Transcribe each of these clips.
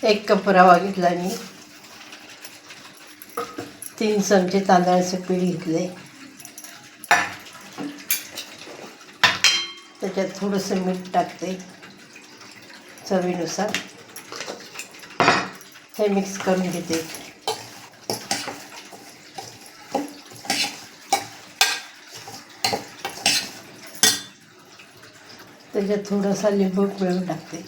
1 cup रवा घेतला मी, 3 चमचे तांदळाचे पीठ घेतले, त्याच्यात थोडंसं मीठ टाकते चवीनुसार. हे मिक्स करून घेते. त्याच्यात थोडासा लिंबू पिळून टाकते.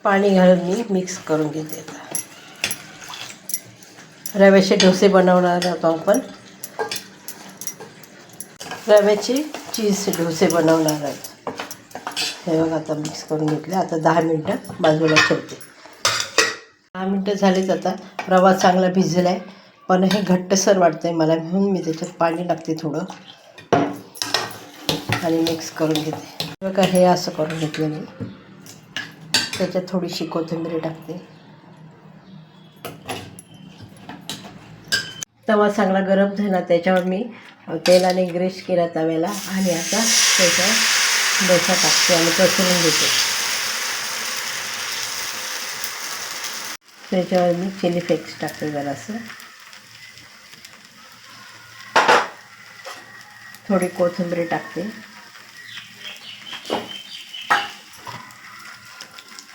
पाणी घालून मी मिक्स करून घेते. रव्याचे डोसे बनवणार आहोत आपण. रव्याचे चीज डोसे बनवणार आहोत. हे बघा आता मिक्स करून घेतले. आता 10 मिनटं बाजूला ठेवते. 10 मिनटं झालीत. आता रवा चांगला भिजला आहे, पण हे घट्टसर वाटतं आहे मला, म्हणून मी त्याच्यात पाणी टाकते थोडं आणि मिक्स करून घेते. बघा हे असं करून घेतलं मी. त्याच्यात थोडीशी कोथिंबीर टाकते. तवा चांगला गरम झाला, त्याच्यावर मी तेलाने ग्रीस केला तव्याला आणि आता त्याच्यावर डोसा टाकते आणि पसरून घेते. त्याच्यावर मी चिली फ्लेक्स टाकते, जरासं थोडी कोथिंबीर टाकते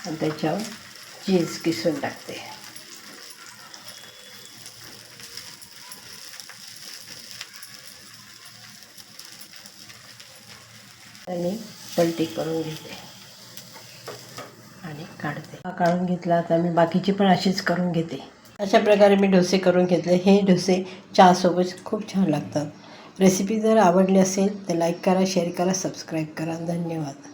आणि त्याच्यावर चीज किसून टाकते. आणि पलटी करून घेते आणि काढते. काढून घेतला. आता मी बाकीची पण अशीच करून घेते. अशा प्रकारे मी डोसे करून घेतले. हे डोसे चहासोबत खूप छान लागतात. रेसिपी जर आवडली असेल तर लाईक करा, शेअर करा, सबस्क्राईब करा. धन्यवाद.